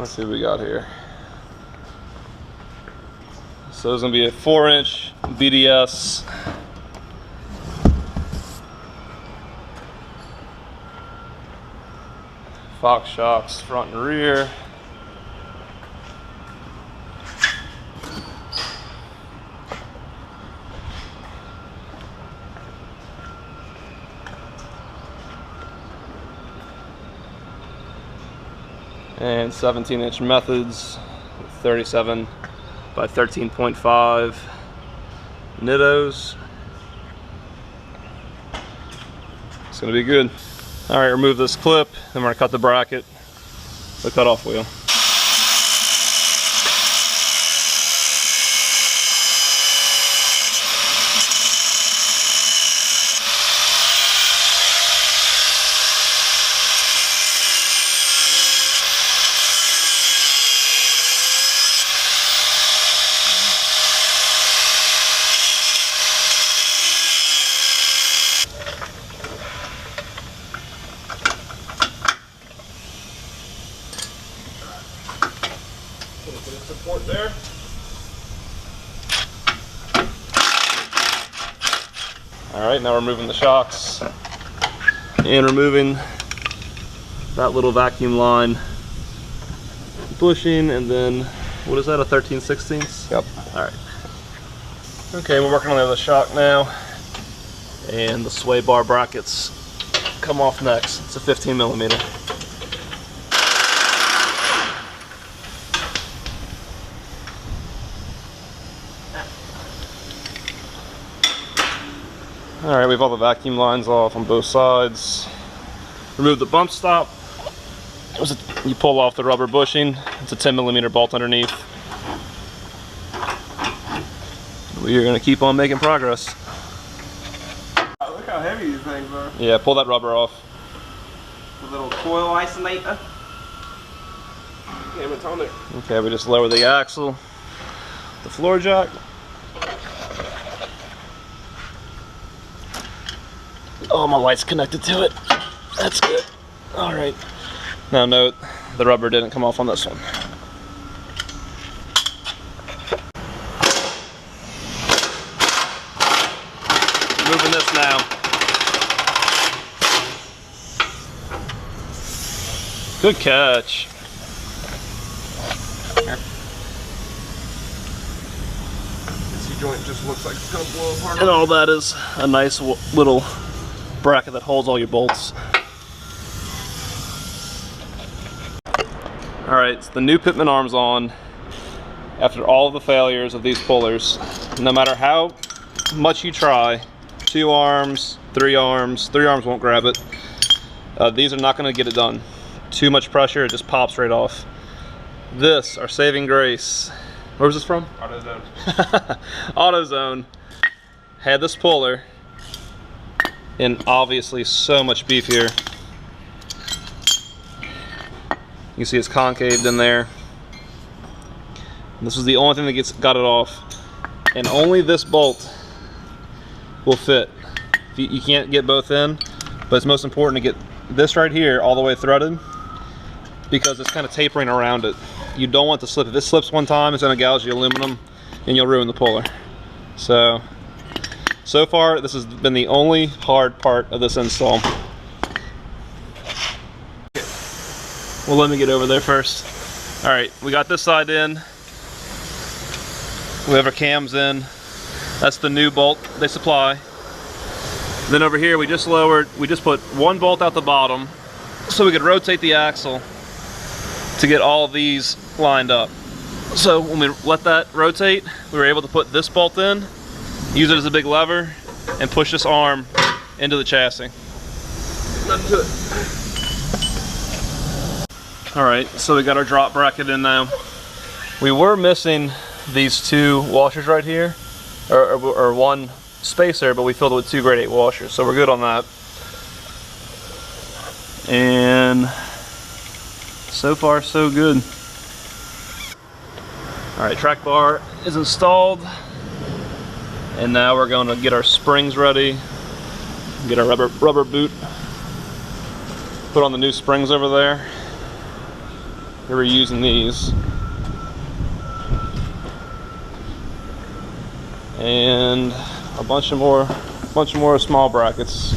Let's see what we got here. So it's gonna be a 4-inch BDS Fox shocks front and rear. And 17-inch methods, 37 by 13.5 Nittos. It's gonna be good. All right, remove this clip, then we're gonna cut the bracket, the cutoff wheel. Support there. All right, now we're removing the shocks and removing that little vacuum line bushing, and then what is that, a 13/16? Yep. All right. Okay, we're working on the other shock now, and the sway bar brackets come off next. It's a 15mm. All right, we have all the vacuum lines off on both sides. Remove the bump stop. You pull off the rubber bushing. It's a 10mm bolt underneath. We are going to keep on making progress. Oh, look how heavy these things are. Yeah, pull that rubber off. The little coil isolator. Damn it, on it. Okay, we just lower the axle, the floor jack. Oh, my light's connected to it. That's good. All right. Now note, the rubber didn't come off on this one. Moving this now. Good catch. This joint just looks like it's gonna blow apart. And all that is a nice little bracket that holds all your bolts. Alright, so the new pitman arm's on. After all of the failures of these pullers, no matter how much you try, 2 arms, 3 arms won't grab it. These are not going to get it done. Too much pressure, it just pops right off. This, our saving grace. Where was this from? AutoZone. AutoZone had this puller, and obviously so much beefier. You can see it's concaved in there. This was the only thing that got it off, and only this bolt will fit. You can't get both in, but it's most important to get this right here all the way threaded, because it's kind of tapering around it. You don't want to slip. If this slips one time, it's going to gouge the aluminum and you'll ruin the puller. So far this has been the only hard part of this install. Well, let me get over there first. All right, we got this side in. We have our cams in. That's the new bolt they supply. Then over here we just put 1 bolt out the bottom so we could rotate the axle to get all of these lined up. So when we let that rotate, we were able to put this bolt in, use it as a big lever, and push this arm into the chassis. Nothing to it. Alright, so we got our drop bracket in now. We were missing these 2 washers right here, or 1 spacer, but we filled it with 2 grade 8 washers, so we're good on that. And so far so good. Alright, track bar is installed, and now we're going to get our springs ready, get our rubber boot, put on the new springs over there. We're reusing these. And a bunch more small brackets.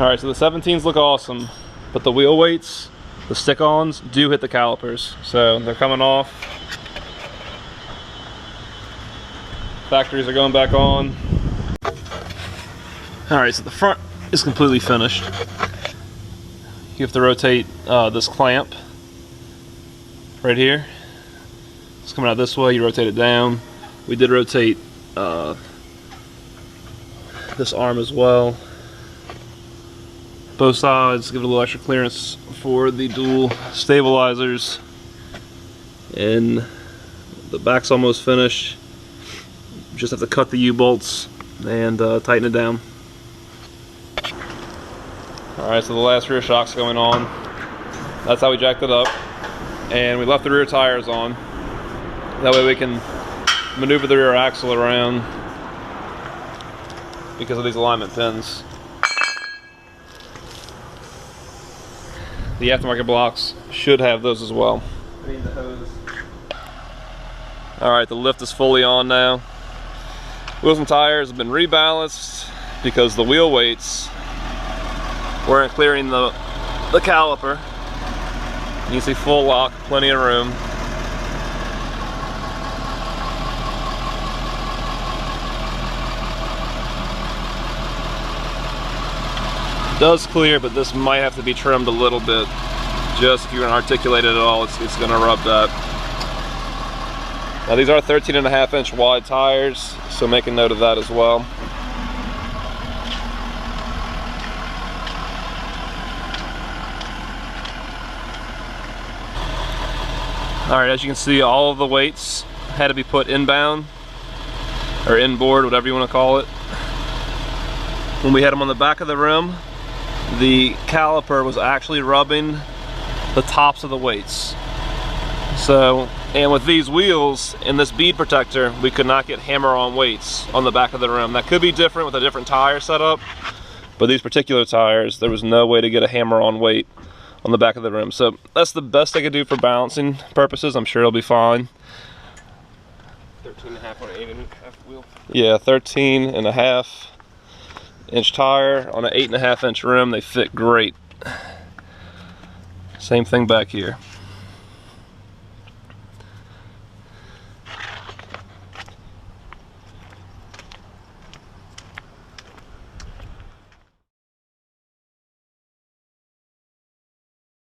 Alright, so the 17s look awesome, but the wheel weights, the stick-ons, do hit the calipers. So they're coming off. Factories are going back on. Alright, so the front is completely finished. You have to rotate this clamp right here. It's coming out this way, you rotate it down. We did rotate this arm as well. Both sides, give it a little extra clearance for the dual stabilizers. And the back's almost finished. Just have to cut the U-bolts and tighten it down. Alright, so the last rear shock's going on. That's how we jacked it up. And we left the rear tires on. That way we can maneuver the rear axle around because of these alignment pins. The aftermarket blocks should have those as well. Alright, the lift is fully on now. Wheels and tires have been rebalanced because the wheel weights weren't clearing the caliper. You can see full lock, plenty of room. It does clear, but this might have to be trimmed a little bit. Just if you're going to articulate it at all, it's going to rub that. Now these are 13.5-inch wide tires, so make a note of that as well. Alright, as you can see, all of the weights had to be put inbound, or inboard, whatever you want to call it. When we had them on the back of the rim, the caliper was actually rubbing the tops of the weights. So, and with these wheels and this bead protector, we could not get hammer-on weights on the back of the rim. That could be different with a different tire setup, but these particular tires, there was no way to get a hammer-on weight on the back of the rim. So that's the best I could do for balancing purposes. I'm sure it'll be fine. 13.5 on an 8.5 wheel? Yeah, 13.5-inch tire on an 8.5-inch rim. They fit great. Same thing back here.